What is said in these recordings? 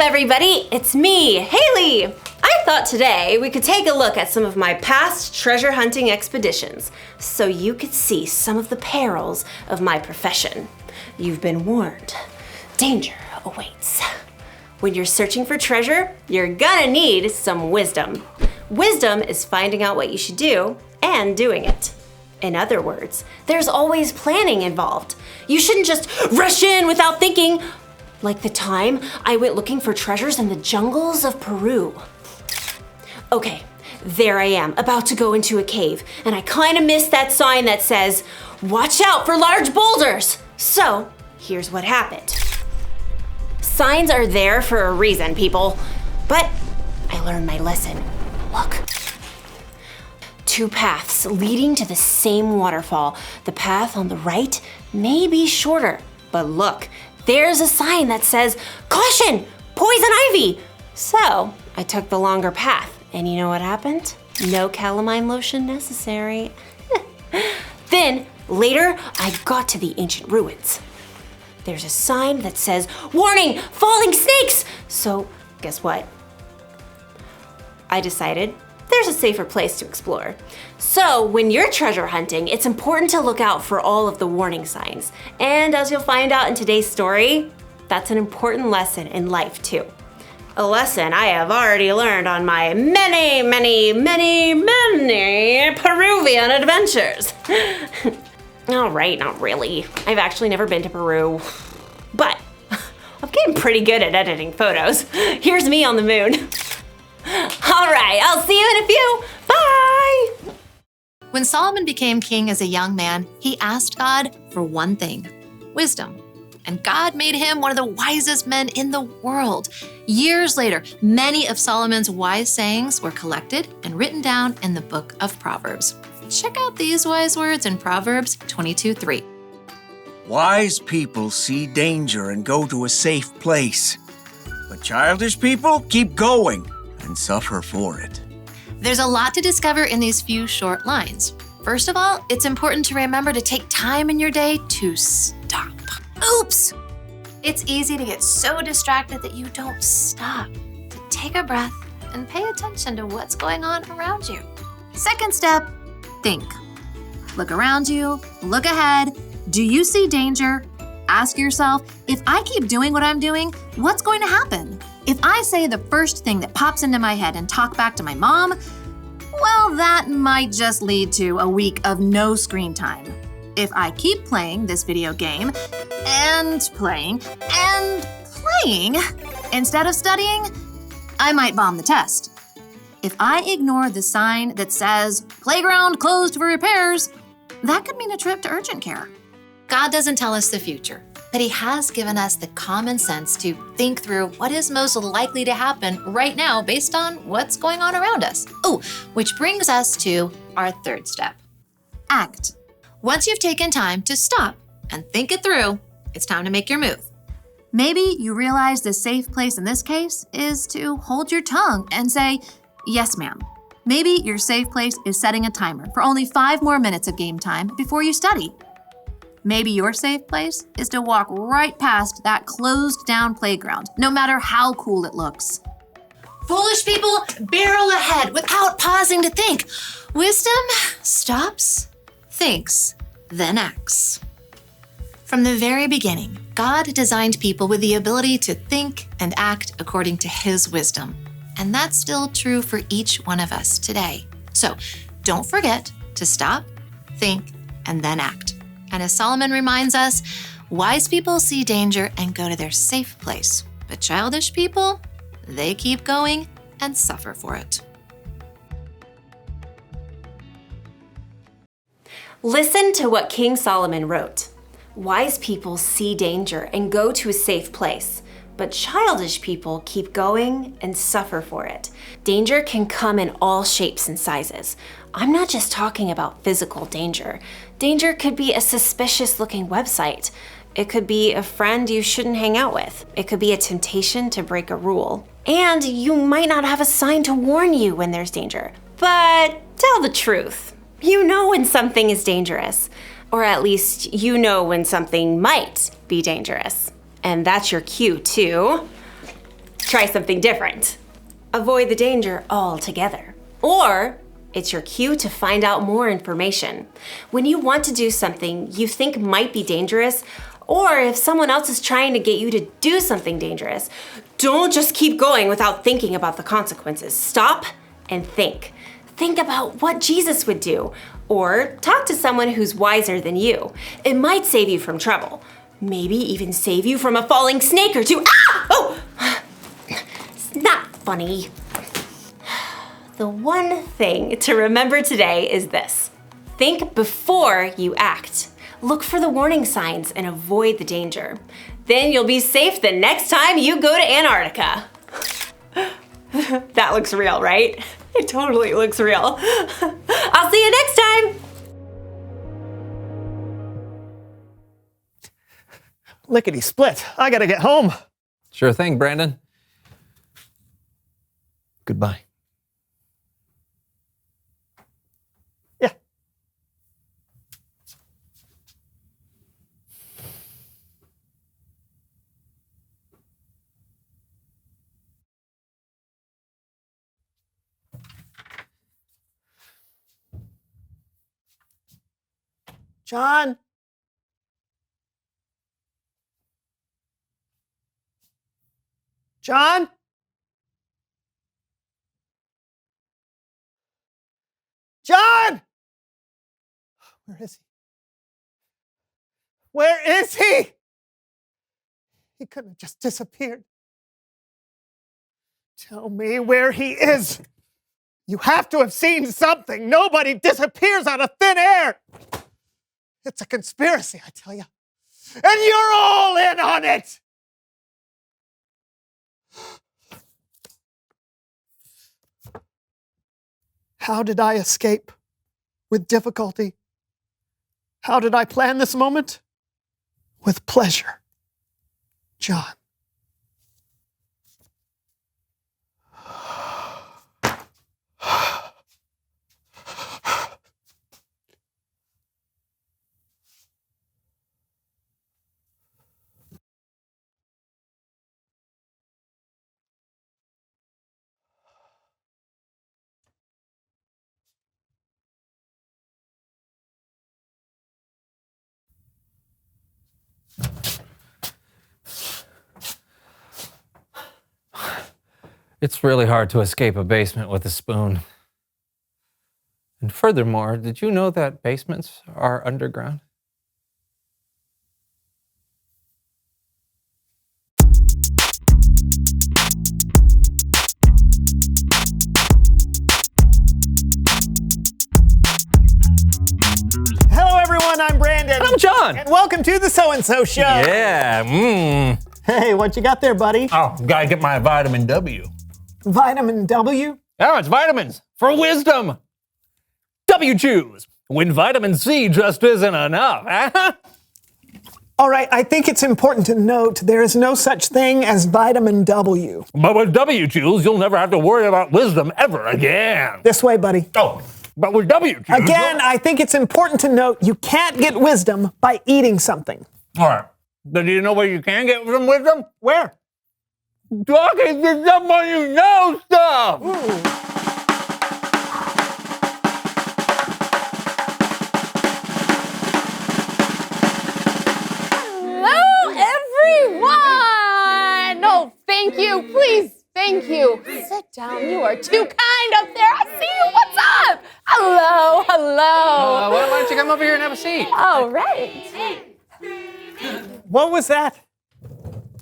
everybody, it's me, Haley. I thought today we could take a look at some of my past treasure hunting expeditions so you could see some of the perils of my profession. You've been warned. Danger awaits. When you're searching for treasure, you're gonna need some wisdom. Wisdom is finding out what you should do and doing it. In other words, there's always planning involved. You shouldn't just rush in without thinking, like the time I went looking for treasures in the jungles of Peru. Okay, there I am, about to go into a cave, and I kind of missed that sign that says, "Watch out for large boulders." So, here's what happened. Signs are there for a reason, people. But I learned my lesson. Look. 2 paths leading to the same waterfall. The path on the right may be shorter, but look, there's a sign that says, "Caution, poison ivy." So I took the longer path, and you know what happened? No calamine lotion necessary. Then later, I got to the ancient ruins. There's a sign that says, "Warning, falling snakes." So guess what? I decided there's a safer place to explore. So when you're treasure hunting, it's important to look out for all of the warning signs. And as you'll find out in today's story, that's an important lesson in life too. A lesson I have already learned on my many Peruvian adventures. All right, not really. I've actually never been to Peru, but I'm getting pretty good at editing photos. Here's me on the moon. All right, I'll see you in a few. Bye! When Solomon became king as a young man, he asked God for one thing, wisdom. And God made him one of the wisest men in the world. Years later, many of Solomon's wise sayings were collected and written down in the book of Proverbs. Check out these wise words in Proverbs 22:3. Wise people see danger and go to a safe place, but childish people keep going and suffer for it. There's a lot to discover in these few short lines. First of all, it's important to remember to take time in your day to stop. Oops! It's easy to get so distracted that you don't stop to take a breath and pay attention to what's going on around you. Second step, think. Look around you, look ahead. Do you see danger? Ask yourself, if I keep doing what I'm doing, what's going to happen? If I say the first thing that pops into my head and talk back to my mom, well, that might just lead to a week of no screen time. If I keep playing this video game and playing instead of studying, I might bomb the test. If I ignore the sign that says, "Playground closed for repairs," that could mean a trip to urgent care. God doesn't tell us the future, but He has given us the common sense to think through what is most likely to happen right now based on what's going on around us. Oh, which brings us to our third step. Act. Once you've taken time to stop and think it through, it's time to make your move. Maybe you realize the safe place in this case is to hold your tongue and say, "Yes, ma'am." Maybe your safe place is setting a timer for only 5 more minutes of game time before you study. Maybe your safe place is to walk right past that closed down playground, no matter how cool it looks. Foolish people barrel ahead without pausing to think. Wisdom stops, thinks, then acts. From the very beginning, God designed people with the ability to think and act according to His wisdom. And that's still true for each one of us today. So don't forget to stop, think, and then act. And as Solomon reminds us, wise people see danger and go to their safe place. But childish people, they keep going and suffer for it. Listen to what King Solomon wrote. Wise people see danger and go to a safe place, but childish people keep going and suffer for it. Danger can come in all shapes and sizes. I'm not just talking about physical danger. Danger could be a suspicious-looking website. It could be a friend you shouldn't hang out with. It could be a temptation to break a rule. And you might not have a sign to warn you when there's danger. But tell the truth. You know when something is dangerous. Or at least you know when something might be dangerous. And that's your cue to try something different. Avoid the danger altogether. Or it's your cue to find out more information. When you want to do something you think might be dangerous, or if someone else is trying to get you to do something dangerous, don't just keep going without thinking about the consequences. Stop and think. Think about what Jesus would do, or talk to someone who's wiser than you. It might save you from trouble. Maybe even save you from a falling snake or two. Ah! Oh! It's not funny. The one thing to remember today is this. Think before you act. Look for the warning signs and avoid the danger. Then you'll be safe the next time you go to Antarctica. That looks real, right? It totally looks real. I'll see you next time. Lickety split. I gotta get home. Sure thing, Brandon. Goodbye. Yeah. John? John? John! Where is he? Where is he? He couldn't have just disappeared. Tell me where he is. You have to have seen something. Nobody disappears out of thin air. It's a conspiracy, I tell you. And you're all in on it. How did I escape? With difficulty. How did I plan this moment? With pleasure. John. It's really hard to escape a basement with a spoon. And furthermore, did you know that basements are underground? Hello, everyone. I'm Brandon. And I'm John. And welcome to the So-and-So Show. Yeah, Hey, what you got there, buddy? Oh, gotta get my vitamin W. Vitamin W? Oh, it's vitamins for wisdom. W choose when vitamin C just isn't enough. All right, I think it's important to note there is no such thing as vitamin W. But with W choose, you'll never have to worry about wisdom ever again. This way, buddy. Oh, but with W choose. Again, I think it's important to note you can't get wisdom by eating something. All right. But do you know where you can get some wisdom? Where? Talking to someone you know stuff. Hello, everyone! No, thank you, please, thank you. Sit down, you are too kind up there. I see you, what's up? Hello, hello. Why don't you come over here and have a seat? All right. What was that?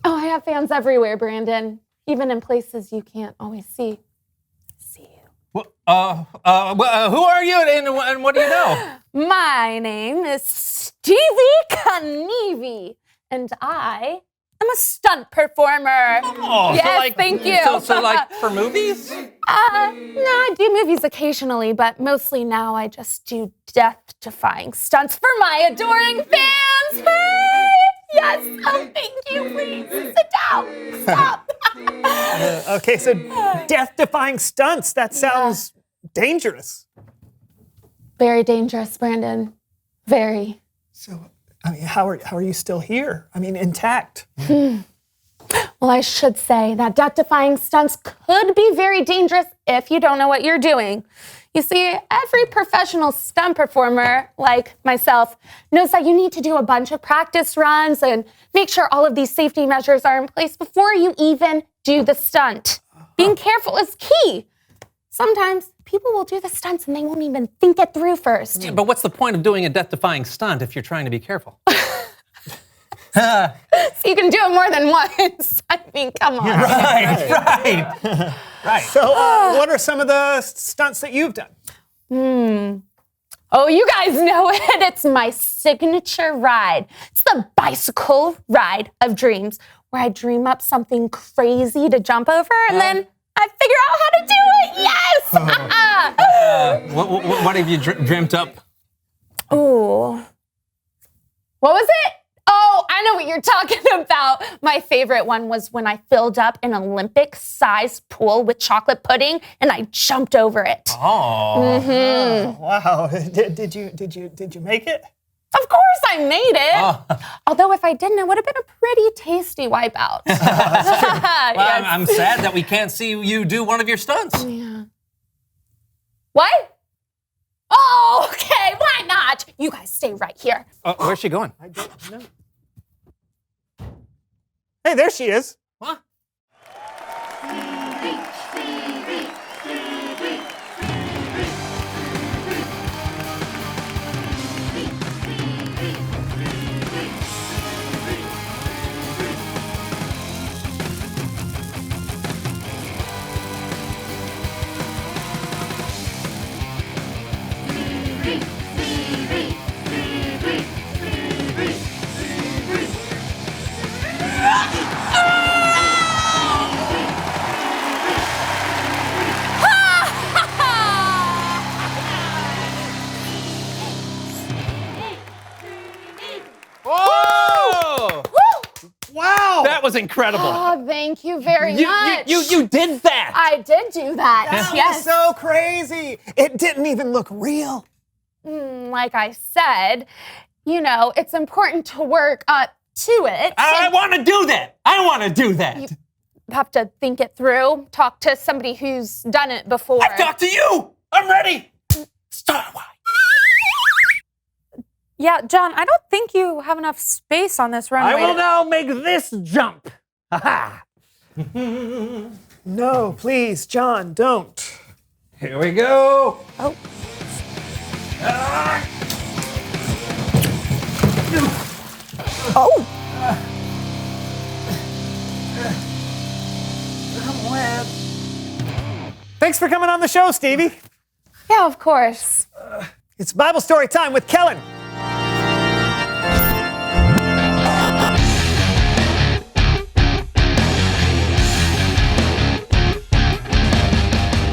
Oh, I have fans everywhere, Brandon, even in places you can't always see. See you. Who are you and what do you know? My name is Stevie Knievel, and I am a stunt performer. Oh, yes, thank you. So like for movies? No, I do movies occasionally, but mostly now I just do death-defying stunts for my adoring fans. Hey! Yes, oh, thank you, please. Sit down. Stop. Okay, so death-defying stunts. That sounds dangerous. Very dangerous, Brandon. Very. So, I mean, how are you still here? I mean, intact. Well, I should say that death-defying stunts could be very dangerous if you don't know what you're doing. You see, every professional stunt performer, like myself, knows that you need to do a bunch of practice runs and make sure all of these safety measures are in place before you even do the stunt. Being careful is key. Sometimes people will do the stunts and they won't even think it through first. Yeah, but what's the point of doing a death-defying stunt if you're trying to be careful? So you can do it more than once. I mean, come on. Right. So, what are some of the stunts that you've done? Oh, you guys know it. It's my signature ride. It's the bicycle ride of dreams, where I dream up something crazy to jump over, and then I figure out how to do it. Yes! What have you dreamt up? Ooh. What was it? Oh, I know what you're talking about. My favorite one was when I filled up an Olympic-sized pool with chocolate pudding and I jumped over it. Oh. Wow. Did you make it? Of course I made it. Although if I didn't, it would have been a pretty tasty wipeout. Well, Yes. I'm sad that we can't see you do one of your stunts. Yeah. What? Oh, okay. Why not? You guys stay right here. Where's she going? I don't know. Hey, there she is. Huh? Whoa! Wow. That was incredible. Oh, thank you very much. You did that. I did do that. That Yes. was so crazy. It didn't even look real. Like I said, you know, it's important to work up to it. I want to do that. I want to do that. You have to think it through, talk to somebody who's done it before. I've talked to you. I'm ready. Start. Yeah, John, I don't think you have enough space on this runway. I will now make this jump. Ha-ha. No, please, John, don't. Here we go. Oh. Oh. Thanks for coming on the show, Stevie. Yeah, of course. It's Bible story time with Kellen.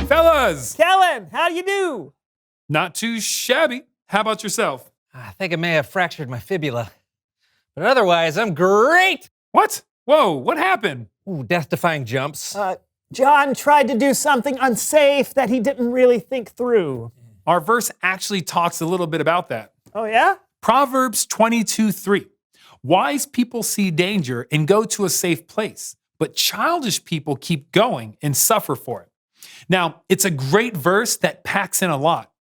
Fellas, Kellen, how do you do? not too shabby. How about yourself? I think I may have fractured my fibula, but otherwise I'm great. What? Whoa, what happened? Ooh, death-defying jumps. John tried to do something unsafe that he didn't really think through. Our verse actually talks a little bit about that. Oh, yeah? Proverbs 22:3. Wise people see danger and go to a safe place, but childish people keep going and suffer for it. Now, it's a great verse that packs in a lot.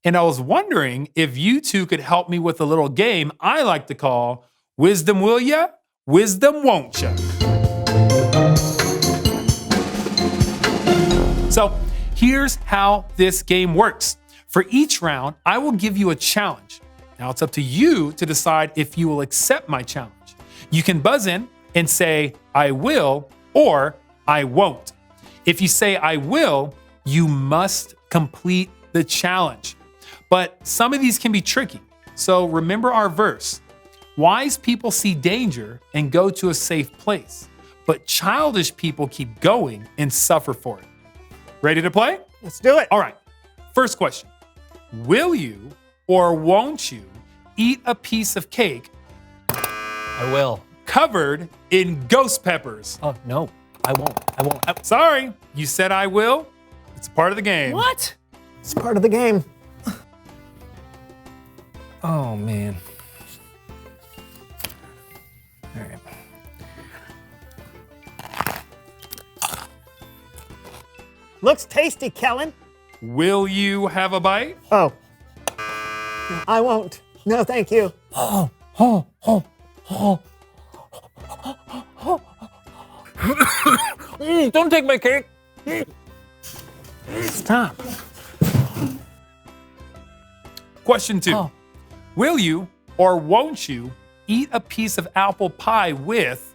And I was wondering if you two could help me with a little game I like to call Wisdom Will Ya? Wisdom Won't Ya? So here's how this game works. For each round, I will give you a challenge. Now it's up to you to decide if you will accept my challenge. You can buzz in and say, I will, or I won't. If you say, I will, you must complete the challenge. But some of these can be tricky. So remember our verse. Wise people see danger and go to a safe place, but childish people keep going and suffer for it. Ready to play? Let's do it. All right. First question. Will you or won't you eat a piece of cake I will. covered in ghost peppers? Oh, no, I won't. Sorry, you said I will. It's a part of the game. What? It's part of the game. Oh, man. All right. Looks tasty, Kellen. Will you have a bite? Oh. No, I won't. No, thank you. Don't take my cake. Stop. Question 2. Will you or won't you eat a piece of apple pie with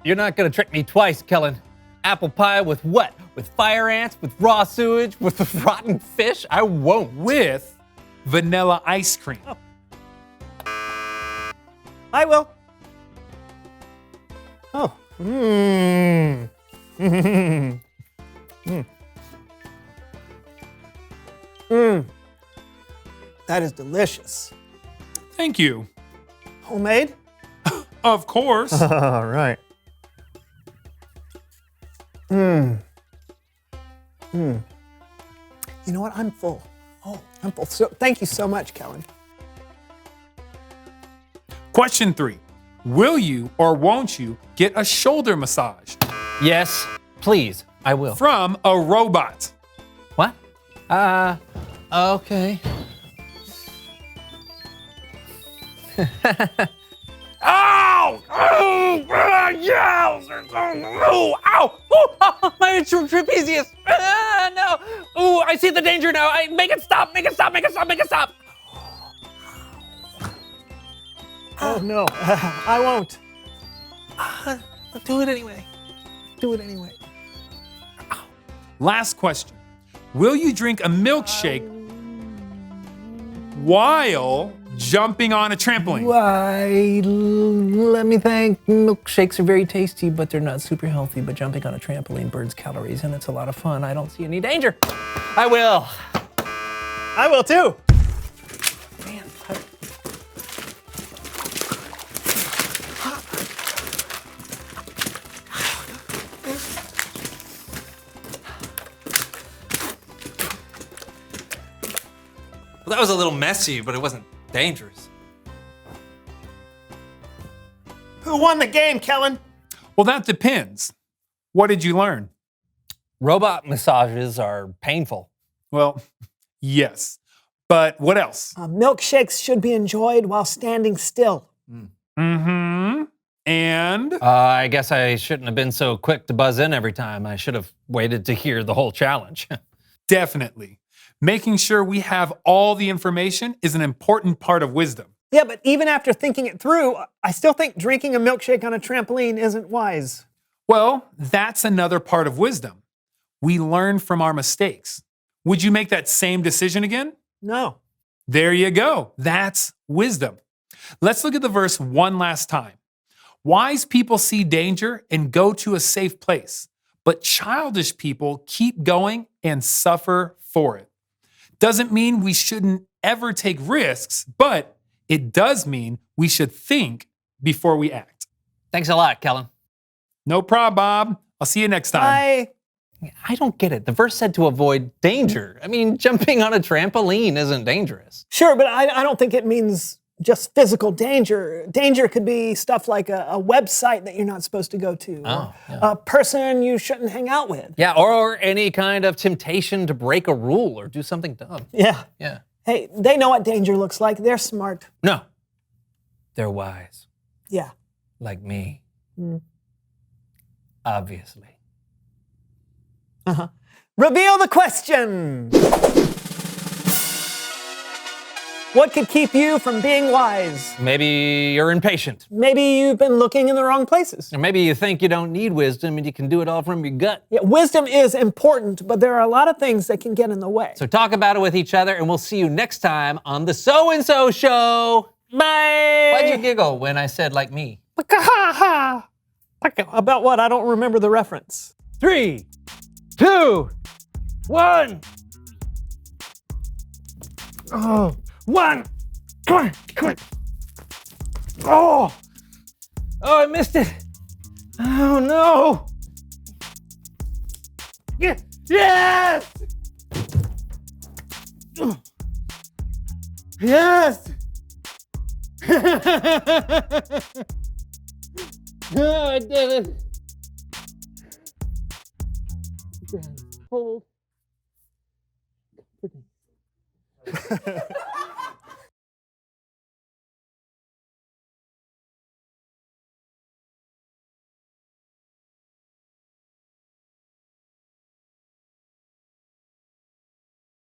You're not gonna trick me twice, Kellen. Apple pie with what? With fire ants? With raw sewage? With rotten fish? I won't. vanilla ice cream? I will. Oh. That is delicious. Thank you. Homemade? Of course. All right. You know what? I'm full. Oh, I'm full. So thank you so much, Kellen. Question 3. Will you or won't you get a shoulder massage Yes, please. I will. from a robot? What? Okay. Ow! Oh, yeah! Oh, ow! Oh, my trapezius. No. Ooh, I see the danger now. Make it stop. Make it stop. Make it stop. Make it stop. Oh, no. I won't. Do it anyway. Do it anyway. Last question. Will you drink a milkshake while jumping on a trampoline? Why, let me think. Milkshakes are very tasty, but they're not super healthy. But jumping on a trampoline burns calories, and it's a lot of fun. I don't see any danger. I will. I will too. Man, well, that was a little messy, but it wasn't dangerous. Who won the game, Kellen? Well, that depends. What did you learn? Robot massages are painful. Well, yes. But what else? Milkshakes should be enjoyed while standing still. Mm-hmm. And? I guess I shouldn't have been so quick to buzz in every time. I should have waited to hear the whole challenge. Definitely. Making sure we have all the information is an important part of wisdom. Yeah, but even after thinking it through, I still think drinking a milkshake on a trampoline isn't wise. Well, that's another part of wisdom. We learn from our mistakes. Would you make that same decision again? No. There you go. That's wisdom. Let's look at the verse one last time. Wise people see danger and go to a safe place, but childish people keep going and suffer for it. Doesn't mean we shouldn't ever take risks, but it does mean we should think before we act. Thanks a lot, Kellen. No problem, Bob. I'll see you next time. Bye. I don't get it. The verse said to avoid danger. I mean, jumping on a trampoline isn't dangerous. Sure, but I don't think it means just physical danger. Danger could be stuff like a website that you're not supposed to go to, or a person you shouldn't hang out with. Yeah, or any kind of temptation to break a rule or do something dumb. Yeah. Yeah. Hey, they know what danger looks like. They're smart. No, they're wise, Yeah. like me. Obviously. Reveal the question. What could keep you from being wise? Maybe you're impatient. Maybe you've been looking in the wrong places. Or maybe you think you don't need wisdom and you can do it all from your gut. Yeah, wisdom is important, but there are a lot of things that can get in the way. So talk about it with each other, and we'll see you next time on the So-and-So Show. Bye. Why'd you giggle when I said like me? About what? I don't remember the reference. 3, 2, 1. Oh, 1. Come on, come on. Oh, Oh, I missed it. Oh, no. yes. Yes. Oh, I did it. Hold. Comforting.